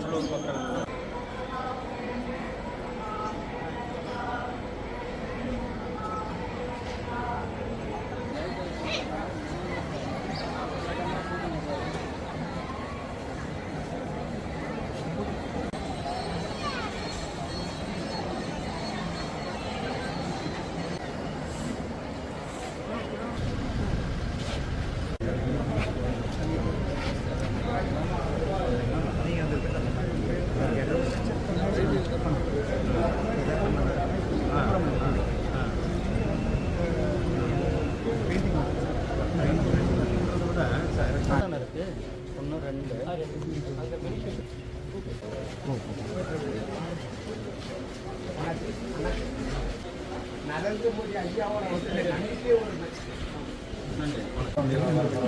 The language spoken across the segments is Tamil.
உள்ளூர் மக்கள்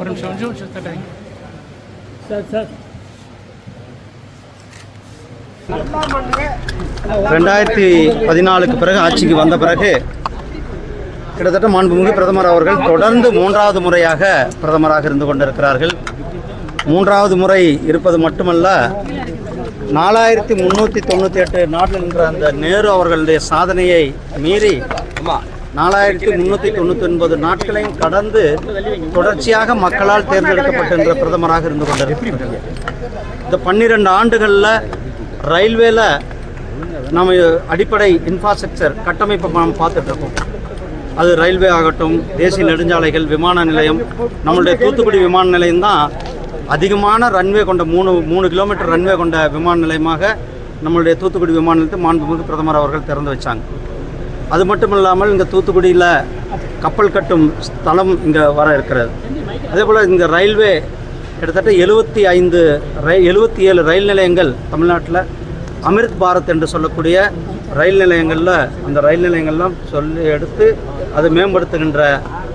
ஒரு நிமிஷம் சார் 2014 பிறகு ஆட்சிக்கு வந்த பிறகு கிட்டத்தட்ட மாண்புமிகு பிரதமர் அவர்கள் தொடர்ந்து 3வது முறையாக பிரதமராக இருந்து கொண்டிருக்கிறார்கள். 3வது முறை இருப்பது மட்டுமல்ல, 4398 நாட்டில் என்ற அந்த நேரு அவர்களுடைய சாதனையை மீறி 4399 நாட்களையும் கடந்து தொடர்ச்சியாக மக்களால் தேர்ந்தெடுக்கப்பட்ட பிரதமராக இருந்து கொண்டிருக்கிறார். இந்த 12 ஆண்டுகளில் ரயில்வேல நம்ம அடிப்படை இன்ஃப்ராஸ்ட்ரக்சர் கட்டமைப்பை நாம் பார்த்துட்டு இருக்கோம். அது ரயில்வே ஆகட்டும், தேசிய நெடுஞ்சாலைகள், விமான நிலையம். நம்மளுடைய தூத்துக்குடி விமான நிலையம் தான் அதிகமான ரன்வே கொண்ட 3 கிலோமீட்டர் ரன்வே கொண்ட விமான நிலையமாக நம்மளுடைய தூத்துக்குடி விமான நிலையத்தை மாண்புமிகு பிரதமர் அவர்கள் திறந்து வச்சாங்க. அது மட்டும் இல்லாமல் இங்கே தூத்துக்குடியில் கப்பல் கட்டும் ஸ்தலம் இங்கே வர இருக்கிறது. அதே போல் இங்கே ரயில்வே கிட்டத்தட்ட 77 ரயில் நிலையங்கள் தமிழ்நாட்டில் அமிர்த் பாரத் என்று சொல்லக்கூடிய ரயில் நிலையங்களில் அந்த ரயில் நிலையங்கள்லாம் சொல்லி எடுத்து அதை மேம்படுத்துகின்ற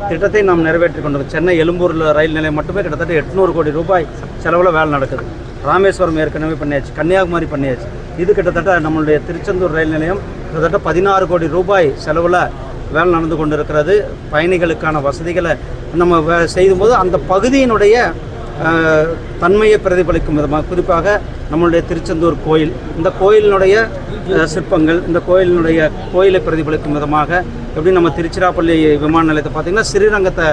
திட்டத்தை நாம் நிறைவேற்றி கொண்டிருக்கோம். சென்னை எழும்பூரில் ரயில் நிலையம் மட்டுமே கிட்டத்தட்ட 800 கோடி ரூபாய் செலவில் வேலை நடக்குது. ராமேஸ்வரம் ஏற்கனவே பண்ணியாச்சு, கன்னியாகுமரி பண்ணியாச்சு. இது கிட்டத்தட்ட நம்மளுடைய திருச்செந்தூர் ரயில் நிலையம் கிட்டத்தட்ட 16 கோடி ரூபாய் செலவில் வேலை நடந்து கொண்டிருக்கிறது. பயணிகளுக்கான வசதிகளை நம்ம செய்யும்போது அந்த பகுதியினுடைய தன்மையை பிரதிபலிக்கும் விதமாக, குறிப்பாக நம்மளுடைய திருச்செந்தூர் கோயில், இந்த கோயிலினுடைய சிற்பங்கள், இந்த கோயிலை பிரதிபலிக்கும் விதமாக எப்படி நம்ம திருச்சிராப்பள்ளி விமான நிலையத்தை பார்த்திங்கன்னா ஸ்ரீரங்கத்தை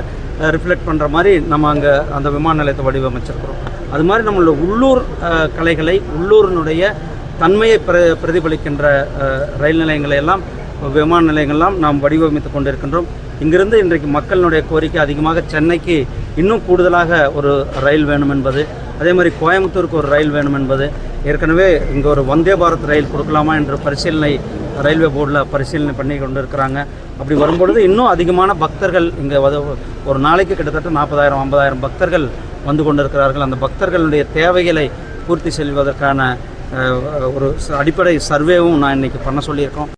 ரிஃப்ளெக்ட் பண்ணுற மாதிரி நம்ம அங்கே அந்த விமான நிலையத்தை வடிவமைச்சிருக்கிறோம். அது மாதிரி நம்மளோட உள்ளூர் கலைகளை, உள்ளூரினுடைய தன்மையை பிரதிபலிக்கின்ற ரயில் நிலையங்களை எல்லாம், விமான நிலையங்கள்லாம் நாம் வடிவமைத்து கொண்டிருக்கின்றோம். இங்கிருந்து இன்றைக்கு மக்களினுடைய கோரிக்கை அதிகமாக சென்னைக்கு இன்னும் கூடுதலாக ஒரு ரயில் வேணும் என்பது, அதே மாதிரி கோயம்புத்தூருக்கு ஒரு ரயில் வேணும் என்பது, ஏற்கனவே இங்கே ஒரு வந்தே பாரத் ரயில் கொடுக்கலாமா என்ற பரிசீலனை ரயில்வே போர்டில் பரிசீலனை பண்ணி கொண்டு இருக்கிறாங்க. அப்படி வரும்பொழுது இன்னும் அதிகமான பக்தர்கள் இங்கே ஒரு நாளைக்கு கிட்டத்தட்ட 40,000-50,000 பக்தர்கள் வந்து கொண்டிருக்கிறார்கள். அந்த பக்தர்களுடைய தேவைகளை பூர்த்தி செய்வதற்கான ஒரு அடிப்படை சர்வேவும் நான் இன்றைக்கி பண்ண சொல்லியிருக்கோம்.